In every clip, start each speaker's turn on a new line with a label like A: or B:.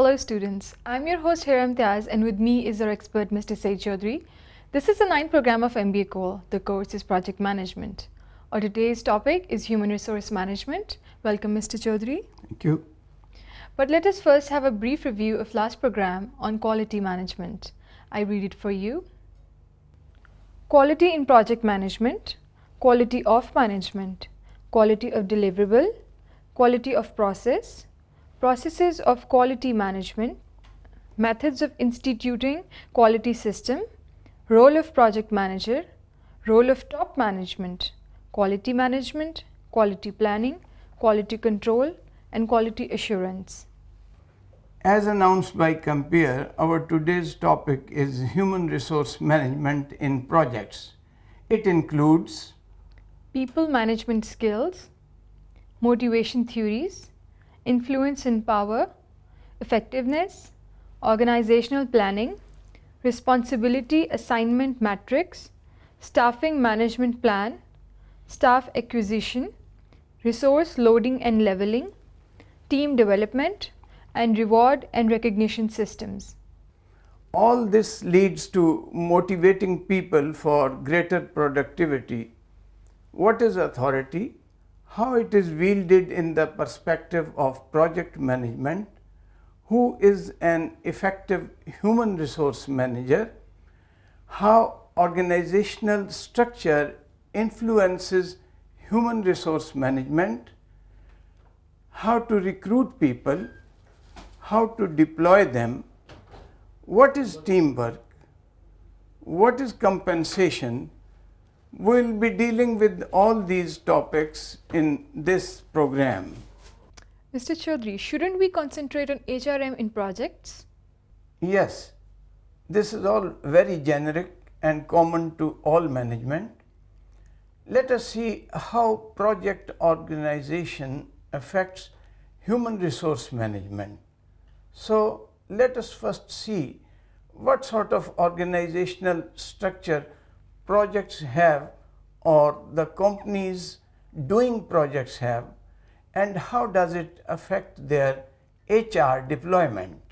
A: Hello students, I'm your host Hera Imtiaz and with me is our expert Mr. Saeed Chaudhary. This is the 9th program of MBA COL. The course is Project Management. Our today's topic is Human Resource Management. Welcome Mr. Chaudhary.
B: Thank you.
A: But let us first have a brief review of last program on Quality Management. I read it for you. Quality in Project Management, Quality of Management, Quality of Deliverable, Quality of Process, Processes of Quality Management, Methods of Instituting Quality System, Role of Project Manager, Role of Top Management, Quality Management, Quality Planning, Quality Control, and Quality Assurance.
B: As announced by Compare, our today's topic is Human Resource Management in Projects. It includes
A: People Management Skills, Motivation Theories, Influence and Power, Effectiveness, Organizational Planning, Responsibility Assignment Matrix, Staffing Management Plan, Staff Acquisition, Resource Loading and Leveling, Team Development, and Reward and Recognition Systems.
B: all this leads to motivating people for greater productivity. What is authority? How it is wielded in the perspective of project management, who is an effective human resource manager, how organizational structure influences human resource management, how to recruit people, how to deploy them, what is teamwork, what is compensation. We'll be dealing with all these topics in this program.
A: Mr. Chaudhary, shouldn't we concentrate on HRM in projects?
B: Yes, this is all very generic and common to all management. Let us see how project organization affects human resource management. So let us first see what sort of organizational structure projects have or the companies doing projects have, and how does it affect their HR deployment.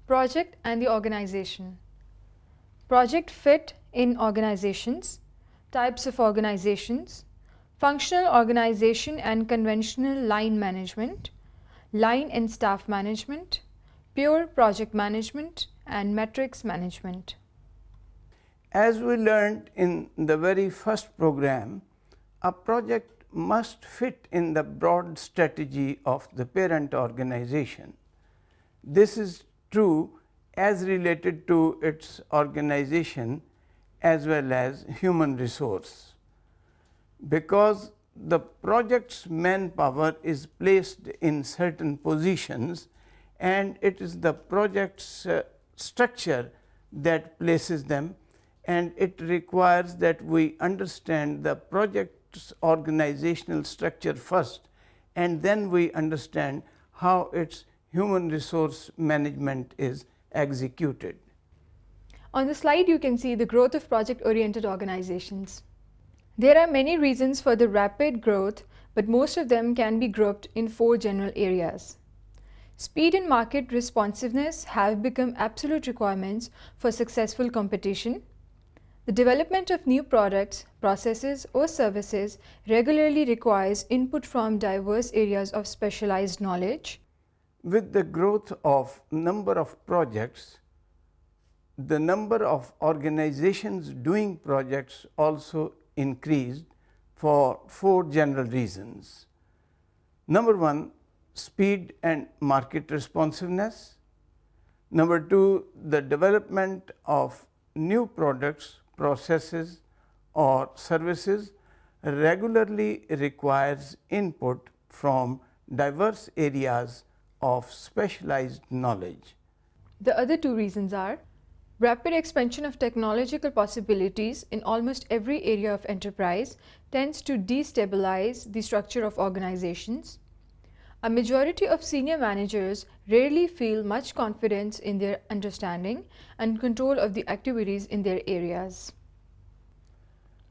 A: Project and the organization. Project fit in organizations, types of organizations, functional organization and conventional line management, line and staff management, pure project management, and metrics management.
B: As we learned in the very first program, a project must fit in the broad strategy of the parent organization. This is true as related to its organization as well as human resource. Because the project's manpower is placed in certain positions and it is the project's structure that places them, and it requires that we understand the project's organizational structure first, and then we understand how its human resource management is executed.
A: On the slide, you can see the growth of project-oriented organizations. There are many reasons for the rapid growth, but most of them can be grouped in 4 general areas. Speed and market responsiveness have become absolute requirements for successful competition. The development of new products, processes, or services regularly requires input from diverse areas of specialized knowledge.
B: With the growth of number of projects, the number of organizations doing projects also increased for 4 general reasons. Number 1, speed and market responsiveness. Number 2, the development of new products, processes, or services regularly requires input from diverse areas of specialized knowledge.
A: The other 2 reasons are rapid expansion of technological possibilities in almost every area of enterprise tends to destabilize the structure of organizations. A majority of senior managers rarely feel much confidence in their understanding and control of the activities in their areas.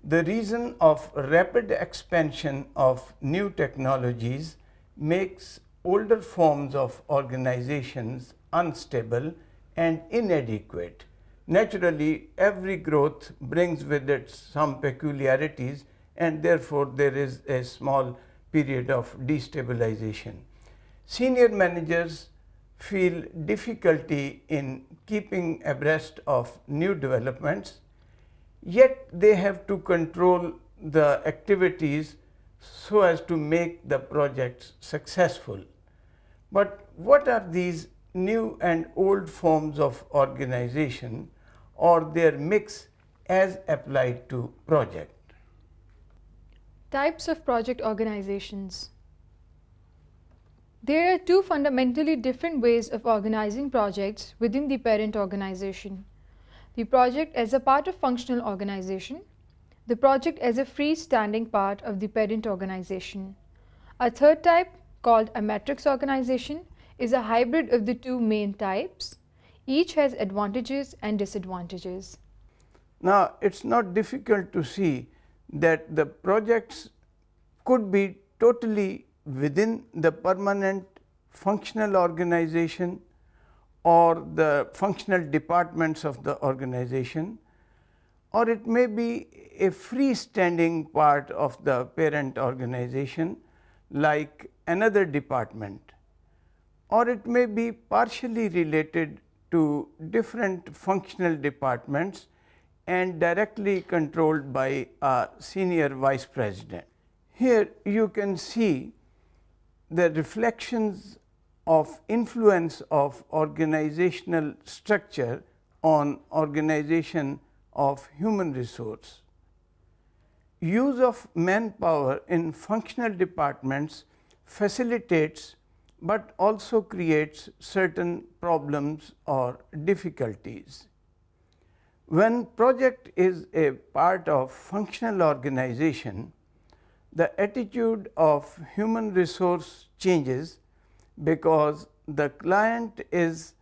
B: The reason of rapid expansion of new technologies makes older forms of organizations unstable, and inadequate. Naturally, every growth brings with it some peculiarities, and therefore there is a small period of destabilization. Senior managers feel difficulty in keeping abreast of new developments, yet they have to control the activities so as to make the projects successful. But what are these new and old forms of organization or their mix as applied to project?
A: Types of project organizations. There are two fundamentally different ways of organizing projects within the parent organization. The project as a part of functional organization, the project as a freestanding part of the parent organization. A third type, called a matrix organization, is a hybrid of the two main types. Each has advantages and disadvantages.
B: Now, it's not difficult to see that the projects could be totally within the permanent functional organization or the functional departments of the organization, or it may be a freestanding part of the parent organization like another department, or it may be partially related to different functional departments and directly controlled by a senior vice president. Here you can see the reflections of influence of organizational structure on organization of human resource. Use of manpower in functional departments facilitates but also creates certain problems or difficulties. When project is a part of functional organization, the attitude of human resource changes because the client is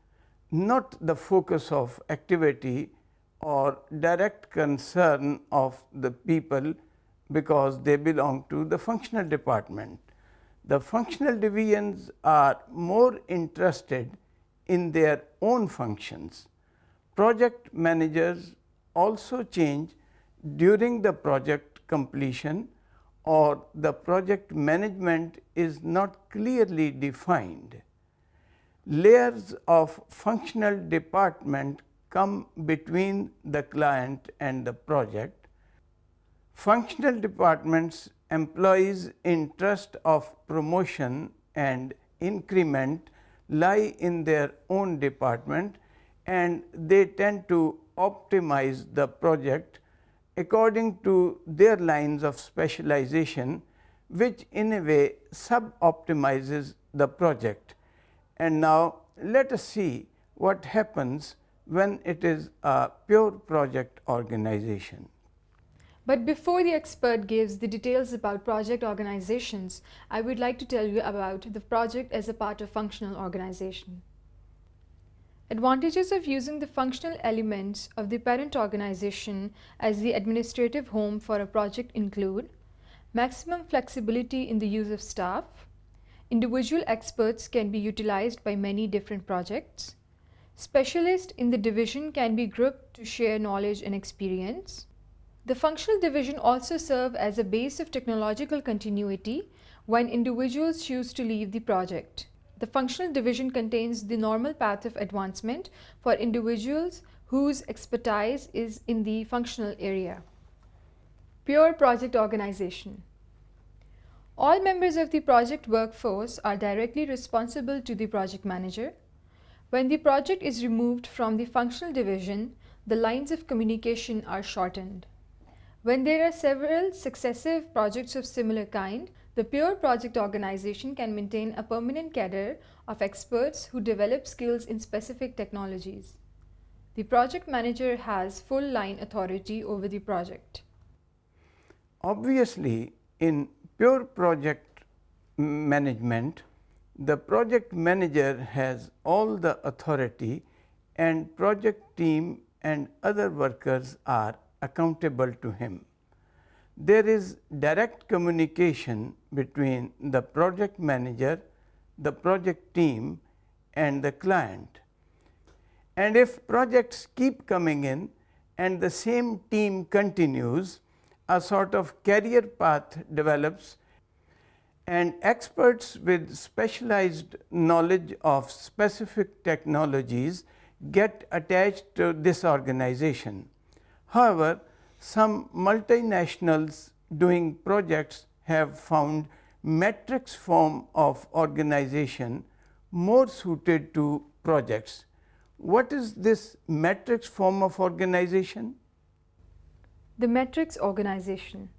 B: not the focus of activity or direct concern of the people because they belong to the functional department. The functional divisions are more interested in their own functions. Project managers also change during the project completion or the project management is not clearly defined. Layers of functional department come between the client and the project. Functional departments employees' interest of promotion and increment lie in their own department, and they tend to optimize the project according to their lines of specialization, which in a way sub-optimizes the project. And now, let us see what happens when it is a pure project organization.
A: But before the expert gives the details about project organizations, I would like to tell you about the project as a part of functional organization. Advantages of using the functional elements of the parent organization as the administrative home for a project include maximum flexibility in the use of staff, individual experts can be utilized by many different projects, specialists in the division can be grouped to share knowledge and experience. The functional division also serve as a base of technological continuity when individuals choose to leave the project. The functional division contains the normal path of advancement for individuals whose expertise is in the functional area. Pure project organization. All members of the project workforce are directly responsible to the project manager. When the project is removed from the functional division, the lines of communication are shortened. When there are several successive projects of similar kind, the pure project organization can maintain a permanent cadre of experts who develop skills in specific technologies. The project manager has full line authority over the project.
B: Obviously, in pure project management, the project manager has all the authority and project team and other workers are accountable to him. There is direct communication between the project manager, the project team and the client. And if projects keep coming in and the same team continues, a sort of career path develops, and experts with specialized knowledge of specific technologies get attached to this organization. However, some multinationals doing projects have found matrix form of organization more suited to projects. What is this matrix form of organization?
A: The matrix organization.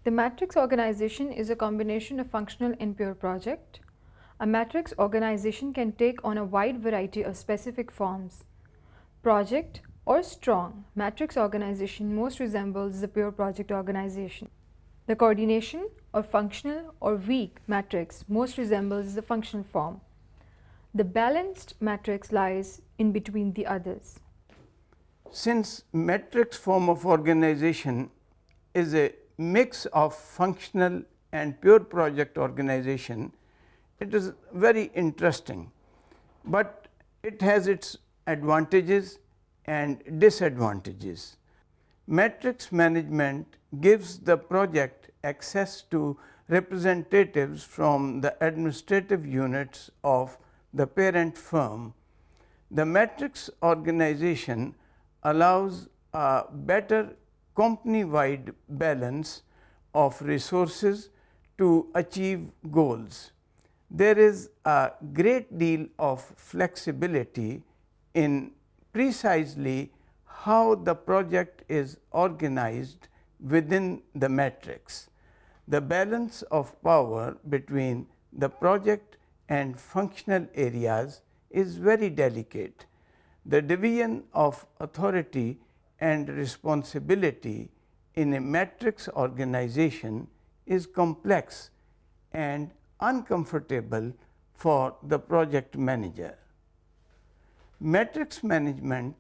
A: The matrix organization is a combination of functional and pure project. A matrix organization can take on a wide variety of specific forms. Project or strong matrix organization most resembles the pure project organization. The coordination or functional or weak matrix most resembles the functional form. The balanced matrix lies in between the others.
B: Since matrix form of organization is a mix of functional and pure project organization, it is very interesting, but it has its advantages and disadvantages. Matrix management gives the project access to representatives from the administrative units of the parent firm. The matrix organization allows a better company-wide balance of resources to achieve goals. There is a great deal of flexibility in precisely how the project is organized within the matrix. The balance of power between the project and functional areas is very delicate. The division of authority and responsibility in a matrix organization is complex and uncomfortable for the project manager. Matrix management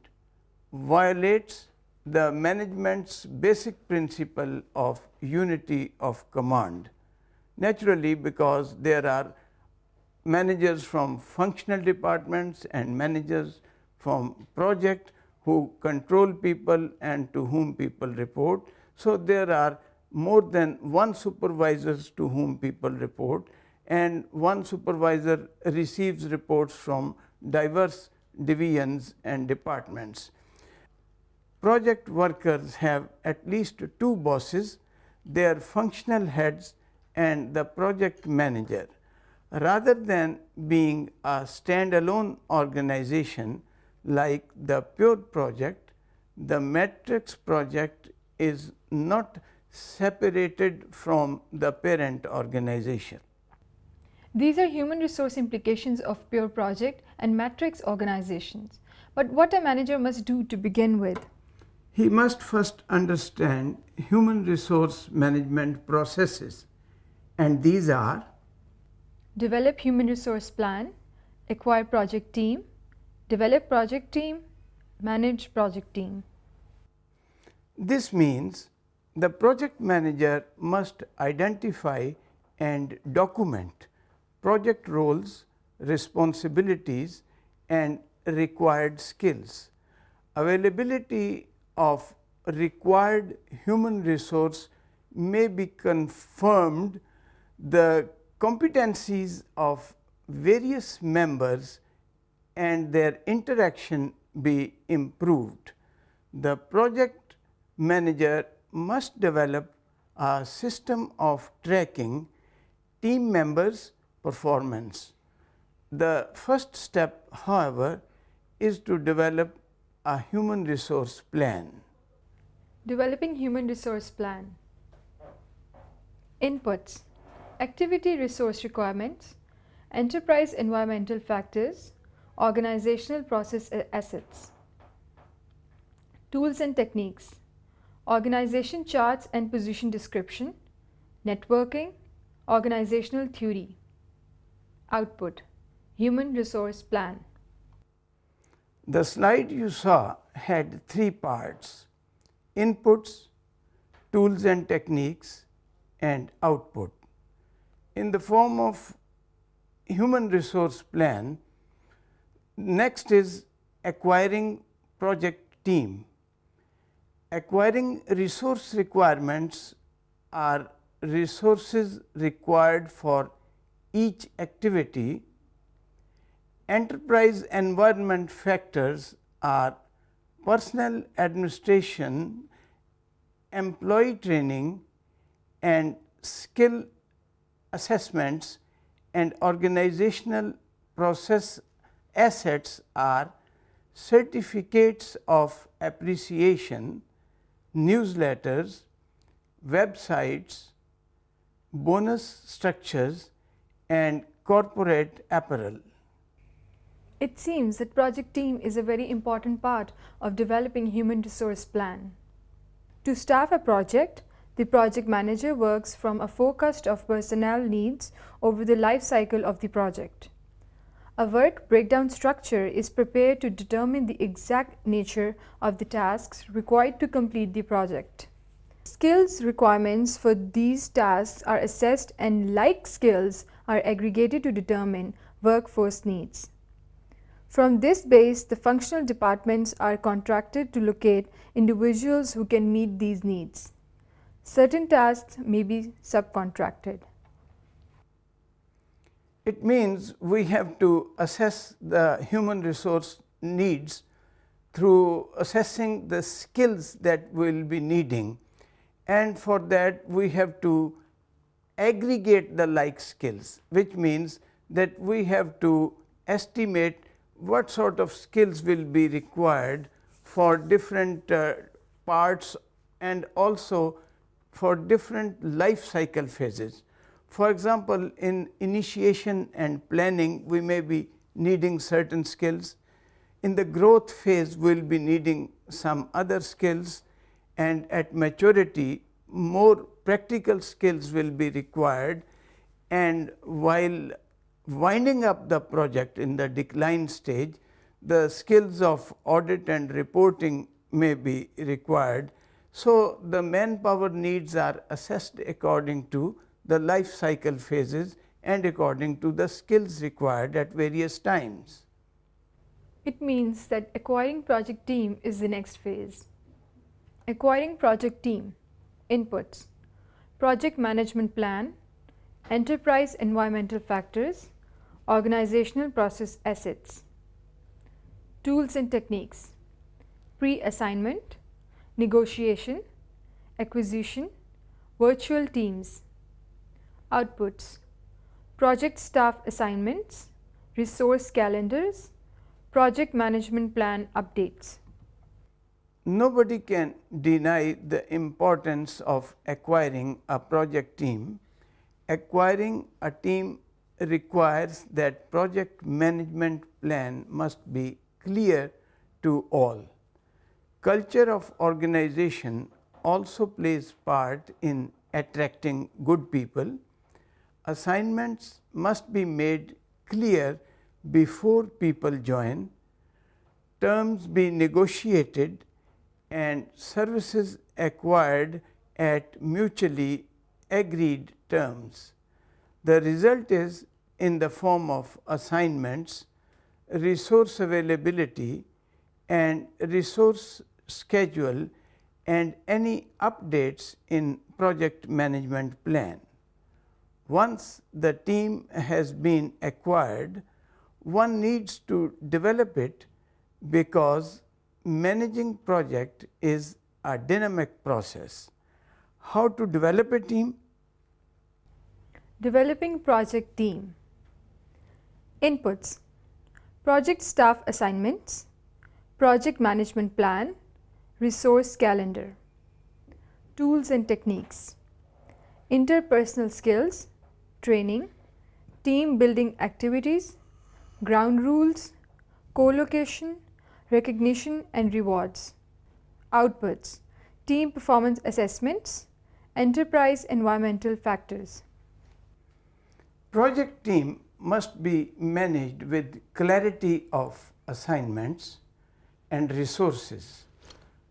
B: violates the management's basic principle of unity of command. Naturally, because there are managers from functional departments and managers from project who control people and to whom people report. So, there are more than one supervisors to whom people report, and one supervisor receives reports from diverse divisions and departments. Project workers have at least two bosses, their functional heads and the project manager. Rather than being a standalone organization like the pure project, the matrix project is not separated from the parent organization.
A: These are human resource implications of pure project and matrix organizations. But what a manager must do to begin with?
B: He must first understand human resource management processes, and these are:
A: develop human resource plan, acquire project team, develop project team, manage project team.
B: This means the project manager must identify and document project roles, responsibilities, and required skills. Availability of required human resource may be confirmed, the competencies of various members and their interaction be improved. The project manager must develop a system of tracking team members' performance. The first step, however, is to develop a human resource plan.
A: Developing human resource plan. Inputs: activity resource requirements, enterprise environmental factors, organizational process assets. Tools and techniques: organization charts and position description, networking, organizational theory. Output: human resource plan.
B: The slide you saw had three parts: inputs, tools and techniques, and output. In the form of human resource plan, next is acquiring project team. Acquiring resource requirements are resources required for each activity. Enterprise environment factors are personnel administration, employee training, and skill assessments, and organizational process assets are certificates of appreciation, newsletters, websites, bonus structures, and corporate apparel.
A: It seems that project team is a very important part of developing human resource plan. To staff a project, the project manager works from a forecast of personnel needs over the life cycle of the project. A work breakdown structure is prepared to determine the exact nature of the tasks required to complete the project. Skills requirements for these tasks are assessed and like skills are aggregated to determine workforce needs. From this base, the functional departments are contracted to locate individuals who can meet these needs. Certain tasks may be subcontracted.
B: It means we have to assess the human resource needs through assessing the skills that we will be needing, and for that we have to aggregate the like skills, which means that we have to estimate what sort of skills will be required for different parts and also for different life cycle phases. For example, in initiation and planning, we may be needing certain skills. In the growth phase, we will be needing some other skills, and at maturity, more practical skills will be required. And while winding up the project in the decline stage, the skills of audit and reporting may be required. So, the manpower needs are assessed according to the life cycle phases and according to the skills required at various times.
A: It means that acquiring project team is the next phase. Acquiring project team. Inputs: project management plan, enterprise environmental factors, organizational process assets. Tools and techniques: pre-assignment, negotiation, acquisition, virtual teams. Outputs: project staff assignments, resource calendars, project management plan updates.
B: Nobody can deny the importance of acquiring a project team. Acquiring a team requires that project management plan must be clear to all. Culture of organization also plays part in attracting good people. Assignments must be made clear before people join, terms be negotiated, and services acquired at mutually agreed terms. The result is in the form of assignments, resource availability, and resource schedule, and any updates in project management plan. Once the team has been acquired, one needs to develop it because managing project is a dynamic process. How to develop a team?
A: Developing project team. Inputs: project staff assignments, project management plan, resource calendar. Tools and techniques: interpersonal skills, training, team building activities, ground rules, co-location, recognition and rewards. Outputs: team performance assessments, enterprise environmental factors.
B: Project team must be managed with clarity of assignments and resources.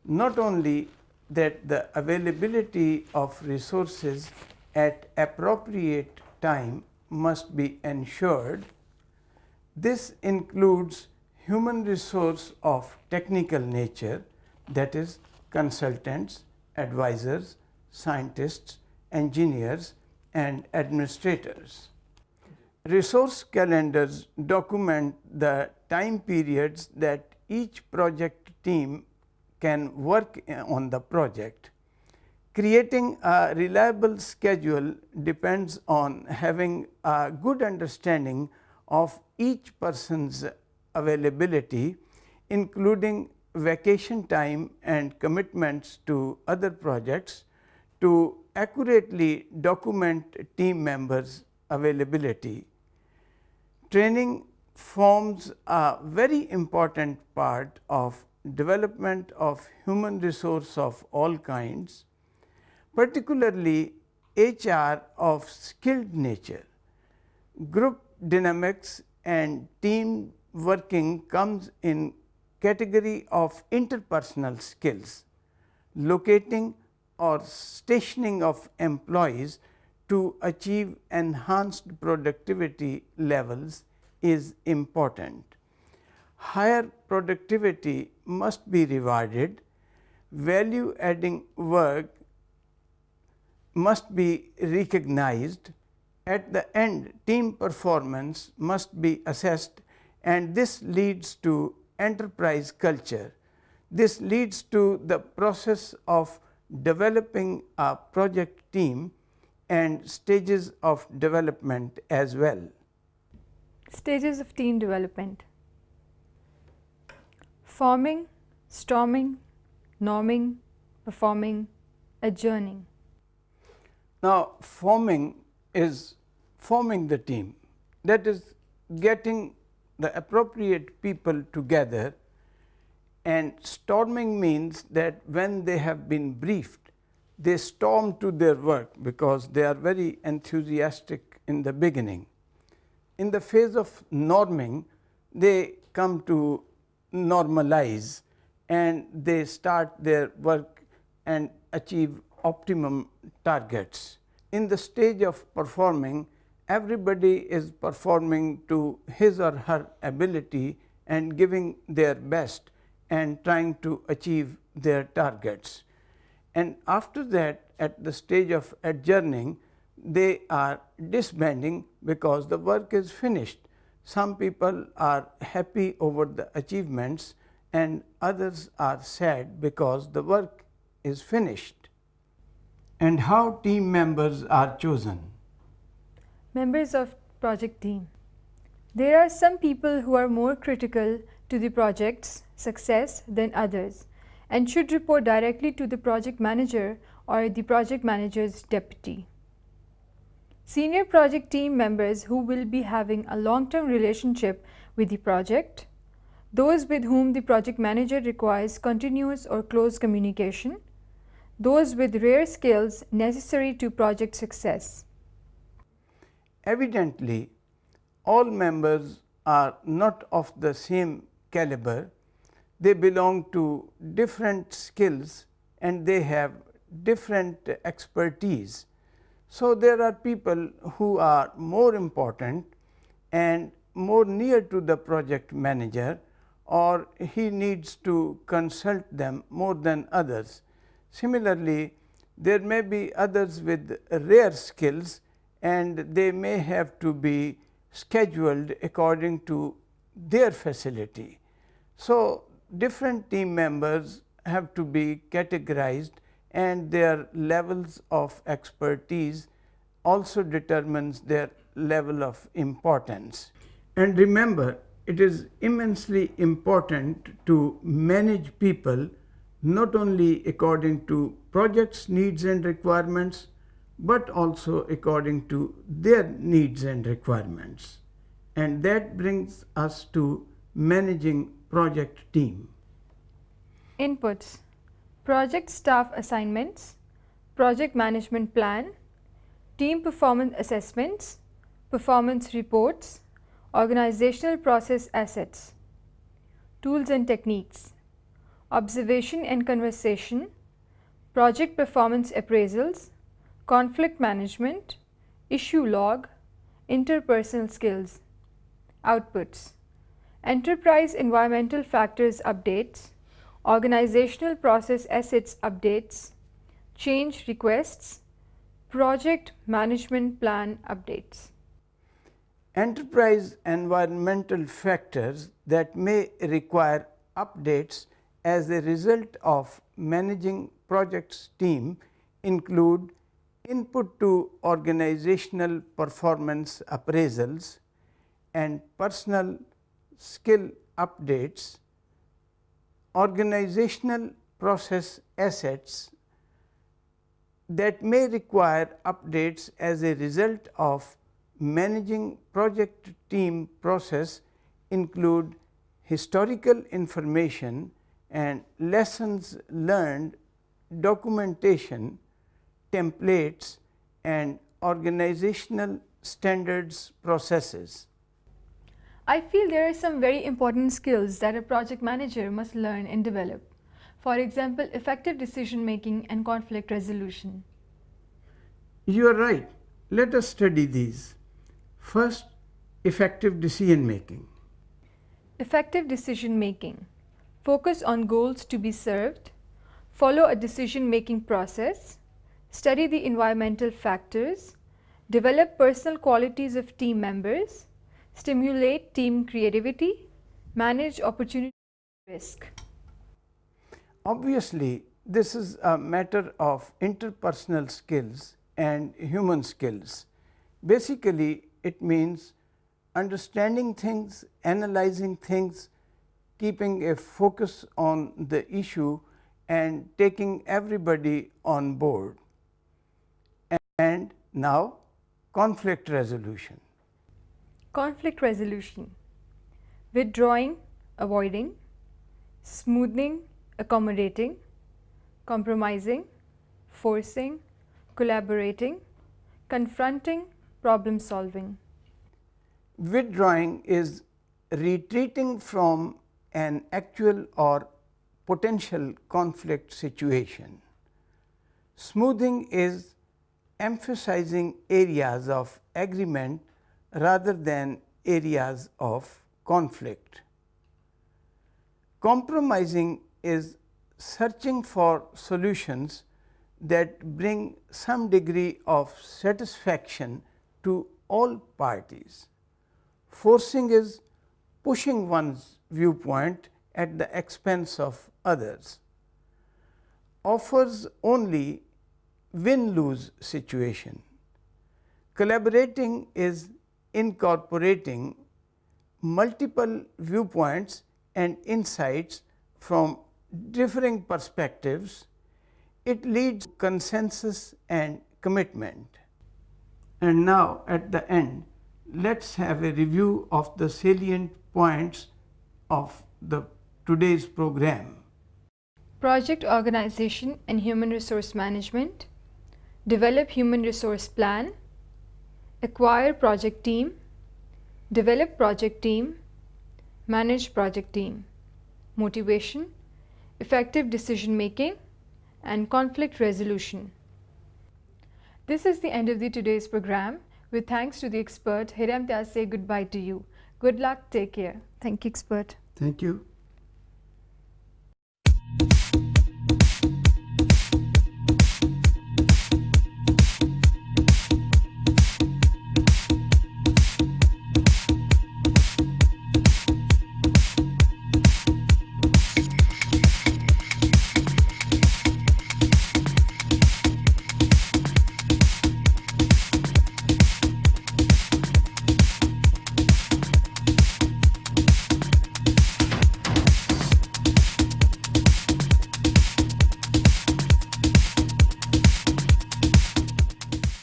B: Not only that, the availability of resources at appropriate time must be ensured. This includes human resource of technical nature, that is consultants, advisors, scientists, engineers, and administrators. Resource calendars document the time periods that each project team can work on the project. Creating a reliable schedule depends on having a good understanding of each person's availability, including vacation time and commitments to other projects, to accurately document team members' availability. Training forms a very important part of development of human resource of all kinds, particularly HR of skilled nature. Group dynamics and team working comes in category of interpersonal skills. Locating or stationing of employees to achieve enhanced productivity levels is important. Higher productivity must be rewarded. Value adding work must be recognized. At the end, team performance must be assessed, and this leads to enterprise culture. This leads to the process of developing a project team and stages of development as well.
A: Stages of team development: forming, storming, norming, performing, adjourning.
B: Now, forming is forming the team, that is getting the appropriate people together, and storming means that when they have been briefed, they storm to their work because they are very enthusiastic in the beginning. In the phase of norming, they come to normalize and they start their work and achieve optimum targets. In the stage of performing, everybody is performing to his or her ability and giving their best and trying to achieve their targets. And after that, at the stage of adjourning, they are disbanding because the work is finished. Some people are happy over the achievements and others are sad because the work is finished. And how team members are chosen?
A: Members of project team. There are some people who are more critical to the project's success than others and should report directly to the project manager or the project manager's deputy. Senior project team members who will be having a long-term relationship with the project, those with whom the project manager requires continuous or close communication, those with rare skills necessary to project success.
B: Evidently, all members are not of the same caliber. They belong to different skills and they have different expertise. So, there are people who are more important and more near to the project manager, or he needs to consult them more than others. Similarly, there may be others with rare skills and they may have to be scheduled according to their facility. So, different team members have to be categorized and their levels of expertise also determines their level of importance. And remember, it is immensely important to manage people not only according to project's needs and requirements, but also according to their needs and requirements. And that brings us to managing project team.
A: Inputs: project staff assignments, project management plan, team performance assessments, performance reports, organizational process assets. Tools and techniques: observation and conversation, project performance appraisals, conflict management, issue log, interpersonal skills. Outputs: enterprise environmental factors updates, organizational process assets updates, change requests, project management plan updates.
B: Enterprise environmental factors that may require updates as a result of managing projects team include input to organizational performance appraisals and personal skill updates, organizational process assets that may require updates as a result of managing project team process include historical information and lessons learned, documentation, templates, and organizational standards processes.
A: I feel there are some very important skills that a project manager must learn and develop. For example, effective decision making and conflict resolution.
B: You are right. Let us study these. First, effective decision making.
A: Effective decision making. Focus on goals to be served. Follow a decision making process. Study the environmental factors. Develop personal qualities of team members. Stimulate team creativity. Manage opportunity risk.
B: Obviously, this is a matter of interpersonal skills and human skills. Basically, it means understanding things, analyzing things, keeping a focus on the issue and taking everybody on board. And now, conflict resolution.
A: Conflict resolution. Withdrawing, avoiding. Smoothing, accommodating. Compromising, forcing, collaborating. Confronting, problem solving.
B: Withdrawing is retreating from an actual or potential conflict situation. Smoothing is emphasizing areas of agreement rather than areas of conflict. Compromising is searching for solutions that bring some degree of satisfaction to all parties. Forcing is pushing one's viewpoint at the expense of others. Offers only win-lose situation. Collaborating is incorporating multiple viewpoints and insights from differing perspectives. It leads to consensus and commitment. And now at the end, let's have a review of the salient points of today's program.
A: Project organization and human resource management. Develop human resource plan. Acquire project team. Develop project team. Manage project team. Motivation, effective decision making, and conflict resolution. This is the end of today's program. With thanks to the expert, Hera, Imtiaz say goodbye to you. Good luck, take care. Thank you, expert.
B: Thank you.